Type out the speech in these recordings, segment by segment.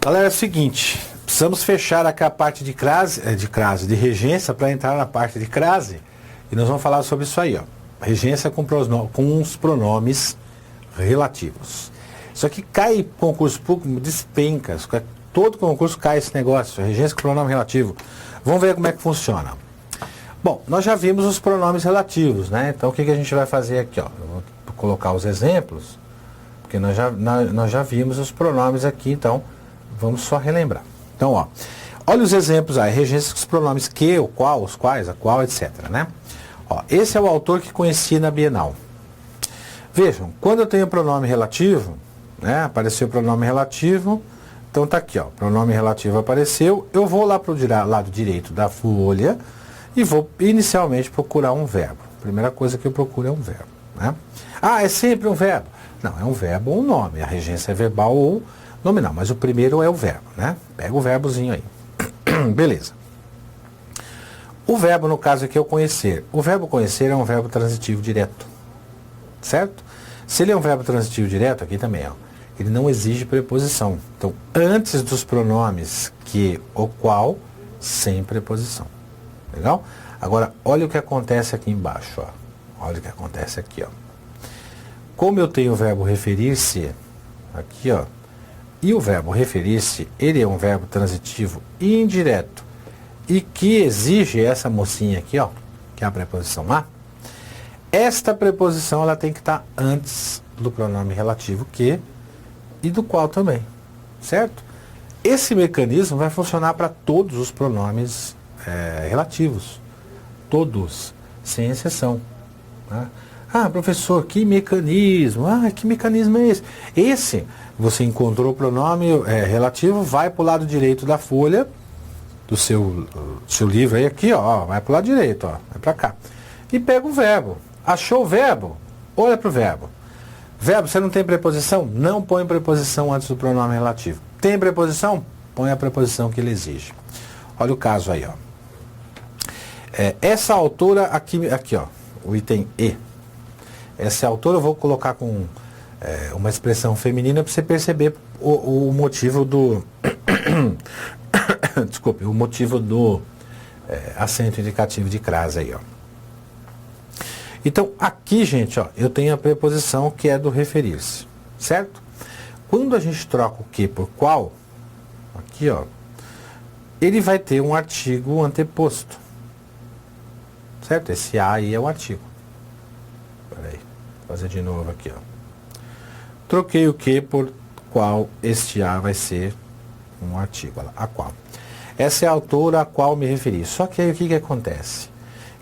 Galera, é o seguinte, precisamos fechar aqui a parte de crase, de regência, para entrar na parte de crase. E nós vamos falar sobre isso aí, ó. Regência com os pronomes relativos. Isso aqui cai em concurso público, despenca. Todo concurso cai esse negócio, regência com pronome relativo. Vamos ver como é que funciona. Bom, nós já vimos os pronomes relativos, né? Então o que a gente vai fazer aqui, ó? Eu vou colocar os exemplos, porque nós já vimos os pronomes aqui, então vamos só relembrar. Então, ó, olha os exemplos aí, regência com os pronomes que, o qual, os quais, a qual, etc, né? Ó, esse é o autor que conheci na Bienal. Vejam, quando eu tenho pronome relativo, né, apareceu o pronome relativo, então tá aqui, ó, pronome relativo apareceu, eu vou lá para o lado direito da folha e vou inicialmente procurar um verbo. Primeira coisa que eu procuro é um verbo, né? Ah, é sempre um verbo? Não, é um verbo ou um nome, a regência é verbal ou nominal, mas o primeiro é o verbo, né? Pega o verbozinho aí. Beleza. O verbo, no caso aqui, é o conhecer. O verbo conhecer é um verbo transitivo direto, certo? Se ele é um verbo transitivo direto, aqui também, ó, ele não exige preposição. Então, antes dos pronomes que, o qual, sem preposição. Legal? Agora, olha o que acontece aqui embaixo, ó. Olha o que acontece aqui, ó. Como eu tenho o verbo referir-se, aqui, ó, e o verbo referir-se, ele é um verbo transitivo indireto e que exige essa mocinha aqui, ó, que é a preposição a. Esta preposição ela tem que estar antes do pronome relativo que e do qual também, certo? Esse mecanismo vai funcionar para todos os pronomes relativos, todos, sem exceção, né? Ah, professor, que mecanismo? Ah, que mecanismo é esse? Esse, você encontrou o pronome relativo, vai para o lado direito da folha do seu livro aí, aqui, ó, vai para o lado direito, ó, vai para cá. E pega o verbo. Achou o verbo? Olha para o verbo. Verbo, você não tem preposição? Não põe preposição antes do pronome relativo. Tem preposição? Põe a preposição que ele exige. Olha o caso aí, ó. Essa autora, aqui, ó, o item E. Essa autora eu vou colocar com uma expressão feminina para você perceber o motivo do... Desculpe, o motivo do acento indicativo de crase aí, ó. Então, aqui, gente, ó, eu tenho a preposição que é do referir-se, certo? Quando a gente troca o que por qual, aqui, ó, ele vai ter um artigo anteposto, certo? Esse a aí é o artigo. Peraí, vou fazer de novo aqui, ó. Troquei o que por qual, este a vai ser um artigo, olha lá, a qual. Essa é a autora a qual me referi. Só que aí o que acontece?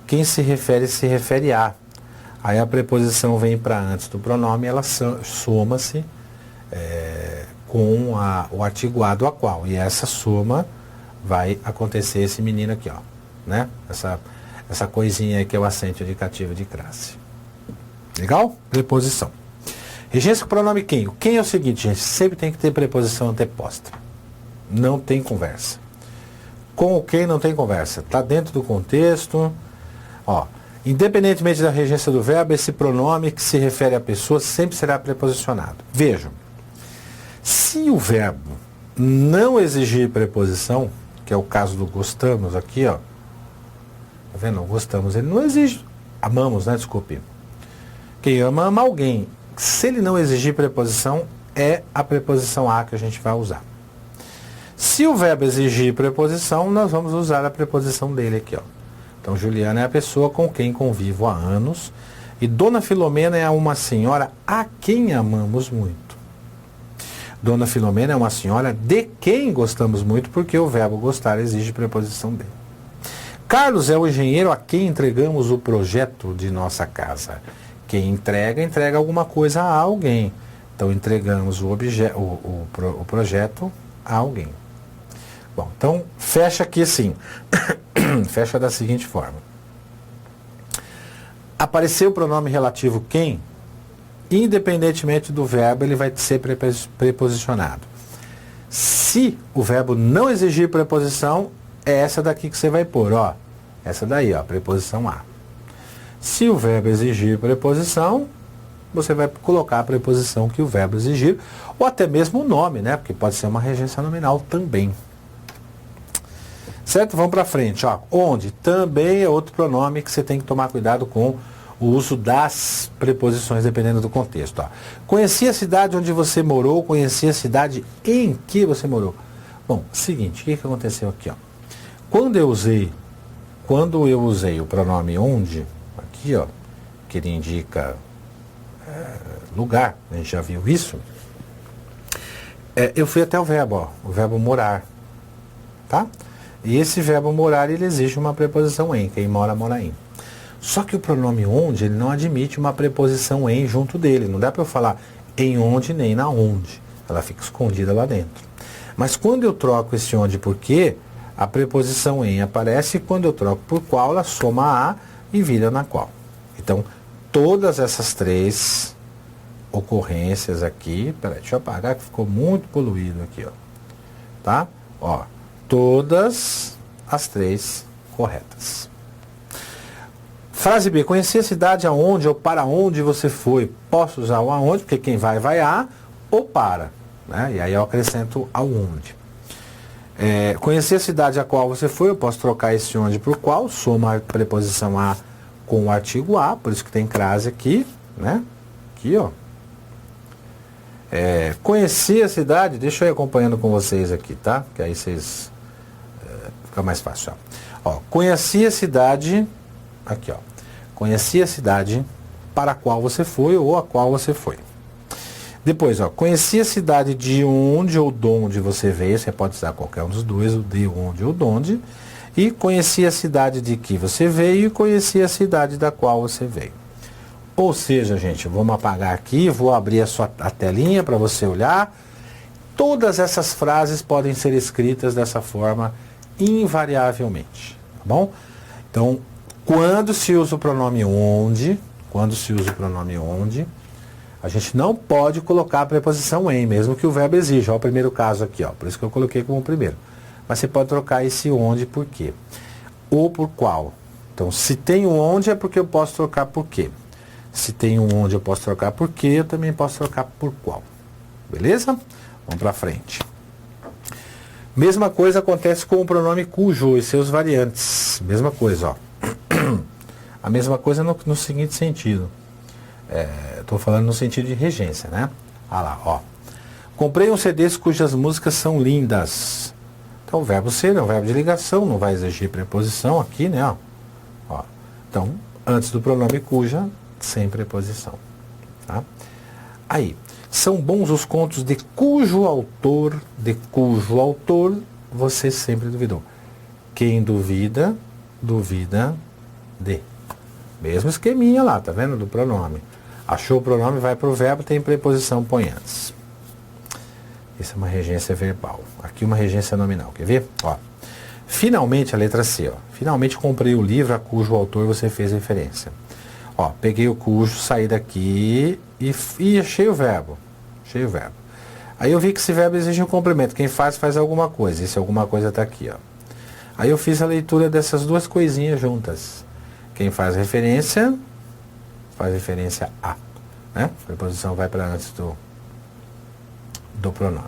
Quem se refere a. Aí a preposição vem para antes do pronome, ela soma-se com o artigo a do a qual. E essa soma vai acontecer esse menino aqui, ó, né? Essa coisinha aí que é o acento indicativo de crase. Legal? Preposição. Regência com o pronome quem? O quem é o seguinte, gente, sempre tem que ter preposição anteposta. Não tem conversa. Com o quem não tem conversa. Está dentro do contexto. Ó, independentemente da regência do verbo, esse pronome que se refere à pessoa sempre será preposicionado. Vejam, se o verbo não exigir preposição, que é o caso do gostamos aqui, ó. Tá vendo? Gostamos, ele não exige. Amamos, né? Desculpe. Quem ama, ama alguém. Se ele não exigir preposição, é a preposição a que a gente vai usar. Se o verbo exigir preposição, nós vamos usar a preposição dele aqui, ó. Então, Juliana é a pessoa com quem convivo há anos e Dona Filomena é uma senhora a quem amamos muito. Dona Filomena é uma senhora de quem gostamos muito porque o verbo gostar exige preposição dele. Carlos é o engenheiro a quem entregamos o projeto de nossa casa. Quem entrega alguma coisa a alguém. Então, entregamos o projeto a alguém. Bom, então, fecha aqui assim. Fecha da seguinte forma. Apareceu o pronome relativo quem, independentemente do verbo, ele vai ser preposicionado. Se o verbo não exigir preposição, é essa daqui que você vai pôr, ó. Essa daí, ó, preposição a. Se o verbo exigir preposição, você vai colocar a preposição que o verbo exigir, ou até mesmo o nome, né? Porque pode ser uma regência nominal também. Certo? Vamos para frente. Ó. Onde também é outro pronome que você tem que tomar cuidado com o uso das preposições, dependendo do contexto. Ó. Conheci a cidade onde você morou, conheci a cidade em que você morou. Bom, seguinte, o que aconteceu aqui? Ó? Quando eu usei o pronome onde, aqui, ó, que ele indica lugar, a gente já viu isso, eu fui até o verbo morar, tá? E esse verbo morar, ele exige uma preposição em, quem mora, mora em. Só que o pronome onde, ele não admite uma preposição em junto dele, não dá para eu falar em onde nem na onde, ela fica escondida lá dentro. Mas quando eu troco esse onde por quê, a preposição em aparece, e quando eu troco por qual, ela soma a e vira na qual. Então, todas essas três ocorrências aqui, peraí, deixa eu apagar que ficou muito poluído aqui, ó. Tá? Ó, todas as três corretas. Frase B, conheci a cidade aonde ou para onde você foi. Posso usar o aonde, porque quem vai a ou para, né? E aí eu acrescento aonde. Conhecer a cidade a qual você foi, eu posso trocar esse onde por qual, soma a preposição a com o artigo a, por isso que tem crase aqui, né? Aqui, ó. Conhecer a cidade, deixa eu ir acompanhando com vocês aqui, tá? Que aí vocês fica mais fácil, ó. Conheci a cidade, aqui, ó. Conheci a cidade para a qual você foi ou a qual você foi. Depois, ó, conheci a cidade de onde ou de onde você veio, você pode usar qualquer um dos dois, o de onde ou de onde. E conheci a cidade de que você veio e conheci a cidade da qual você veio. Ou seja, gente, vamos apagar aqui, vou abrir a telinha para você olhar. Todas essas frases podem ser escritas dessa forma invariavelmente, tá bom? Então, quando se usa o pronome onde, a gente não pode colocar a preposição em, mesmo que o verbo exija. Ó, o primeiro caso aqui, ó, por isso que eu coloquei como primeiro. Mas você pode trocar esse onde por quê? Ou por qual. Então, se tem um onde é porque eu posso trocar por quê. Se tem um onde eu posso trocar por quê, eu também posso trocar por qual. Beleza? Vamos para frente. Mesma coisa acontece com o pronome cujo e seus variantes. Mesma coisa, ó. A mesma coisa no seguinte sentido. Estou falando no sentido de regência, né? Ah lá, ó. Comprei um CD cujas músicas são lindas. Então, o verbo ser é um verbo de ligação, não vai exigir preposição aqui, né? Ó. Então, antes do pronome cuja, sem preposição. Tá? Aí, são bons os contos de cujo autor, você sempre duvidou. Quem duvida, duvida de. Mesmo esqueminha lá, tá vendo? Do pronome. Achou o pronome, vai para o verbo, tem preposição, põe antes. Isso é uma regência verbal. Aqui uma regência nominal. Quer ver? Ó. Finalmente, a letra C. Ó. Finalmente comprei o livro a cujo autor você fez referência. Ó, peguei o cujo, saí daqui e achei o verbo. Aí eu vi que esse verbo exige um complemento. Quem faz alguma coisa. Esse alguma coisa está aqui. Ó. Aí eu fiz a leitura dessas duas coisinhas juntas. Quem faz referência a. Né? A preposição vai para antes do pronome.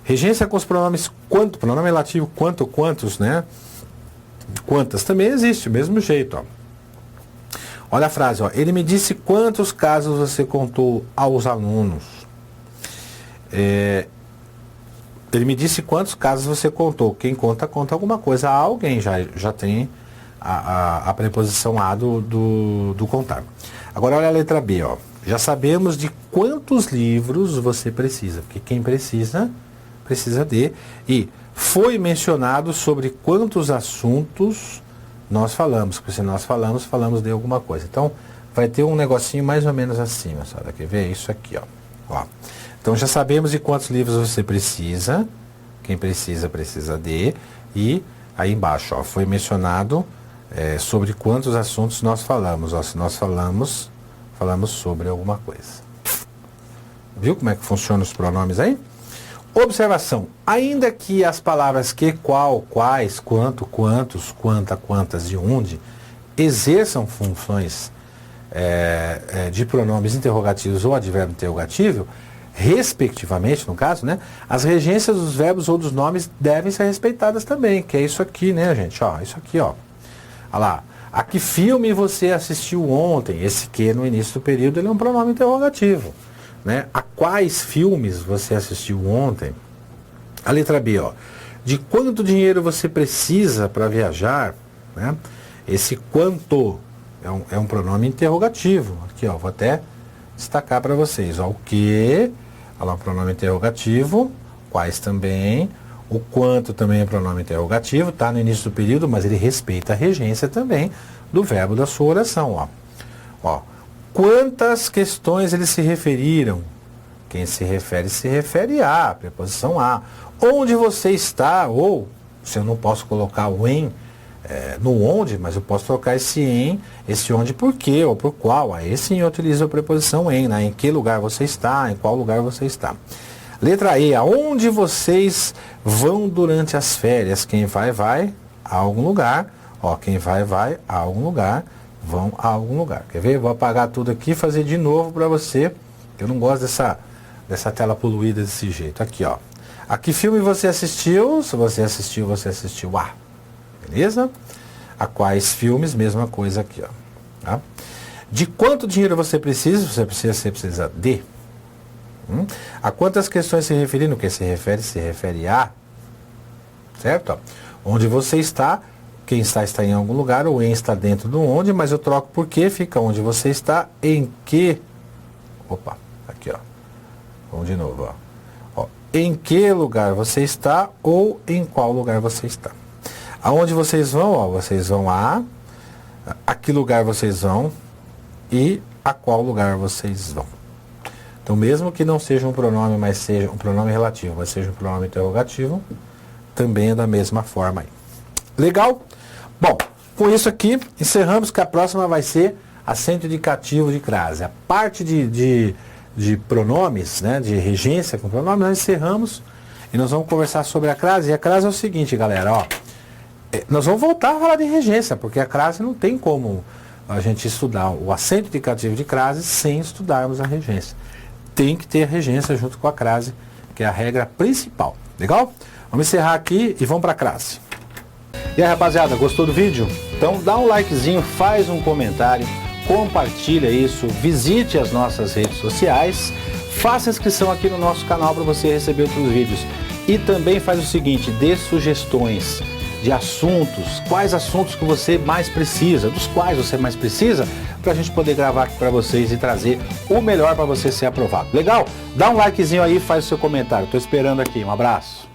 Regência com os pronomes quanto, pronome relativo quanto, quantos, né? Quantas também existe, do mesmo jeito, ó. Olha a frase, ó. Ele me disse quantos casos você contou aos alunos. Ele me disse quantos casos você contou. Quem conta alguma coisa a alguém, já tem a preposição a do contar. Agora olha a letra B, ó. Já sabemos de quantos livros você precisa, porque quem precisa de. E foi mencionado sobre quantos assuntos nós falamos, porque se nós falamos de alguma coisa. Então, vai ter um negocinho mais ou menos assim, moçada. Quer ver? Isso aqui, ó. Então, já sabemos de quantos livros você precisa, quem precisa de, e aí embaixo, ó, foi mencionado sobre quantos assuntos nós falamos. Ó, se nós falamos sobre alguma coisa. Viu como é que funcionam os pronomes aí? Observação. Ainda que as palavras que, qual, quais, quanto, quantos, quanta, quantas e onde exerçam funções de pronomes interrogativos ou advérbio interrogativo, respectivamente, no caso, né, as regências dos verbos ou dos nomes devem ser respeitadas também, que é isso aqui, né, gente? Ó, isso aqui, ó. Olha lá. A que filme você assistiu ontem? Esse que no início do período ele é um pronome interrogativo, né? A quais filmes você assistiu ontem? A letra B, ó. De quanto dinheiro você precisa para viajar? Né? Esse quanto é um pronome interrogativo. Aqui, ó, vou até destacar para vocês. Ó, o que, olha lá, o pronome interrogativo, quais também, o quanto também é pronome interrogativo, está no início do período, mas ele respeita a regência também do verbo da sua oração. Ó, quantas questões eles se referiram? Quem se refere a, preposição a. Onde você está, ou, se eu não posso colocar o em no onde, mas eu posso trocar esse em, esse onde por quê, ou por qual. Aí sim eu utilizo a preposição em, né? Em que lugar você está, em qual lugar você está. Letra E, aonde vocês vão durante as férias? Quem vai a algum lugar. Ó, quem vai a algum lugar, vão a algum lugar. Quer ver? Vou apagar tudo aqui e fazer de novo para você. Eu não gosto dessa tela poluída desse jeito. Aqui, ó. A que filme você assistiu? Se você assistiu a. Beleza? A quais filmes? Mesma coisa aqui, ó. Tá? De quanto dinheiro você precisa? Você precisa de. A quantas questões se referindo? O que se refere a. Certo? Ó. Onde você está, quem está em algum lugar, o em está dentro do onde, mas eu troco por que, fica onde você está, em que. Opa, aqui, ó. Vamos de novo, ó. Em que lugar você está ou em qual lugar você está. Aonde vocês vão? Ó, vocês vão a que lugar vocês vão e a qual lugar vocês vão. Então, mesmo que não seja um pronome, mas seja um pronome relativo, mas seja um pronome interrogativo, também é da mesma forma aí. Legal? Bom, com isso aqui, encerramos, que a próxima vai ser acento indicativo de crase. A parte de pronomes, né, de regência com pronomes, nós encerramos e nós vamos conversar sobre a crase. E a crase é o seguinte, galera, ó. Nós vamos voltar a falar de regência, porque a crase não tem como a gente estudar o acento indicativo de crase sem estudarmos a regência. Tem que ter a regência junto com a crase, que é a regra principal. Legal? Vamos encerrar aqui e vamos para a crase. E aí, rapaziada, gostou do vídeo? Então dá um likezinho, faz um comentário, compartilha isso, visite as nossas redes sociais, faça inscrição aqui no nosso canal para você receber outros vídeos. E também faz o seguinte, dê sugestões de assuntos, quais assuntos que você mais precisa, dos quais você mais precisa, para a gente poder gravar aqui para vocês e trazer o melhor para você ser aprovado. Legal? Dá um likezinho aí e faz o seu comentário. Estou esperando aqui. Um abraço.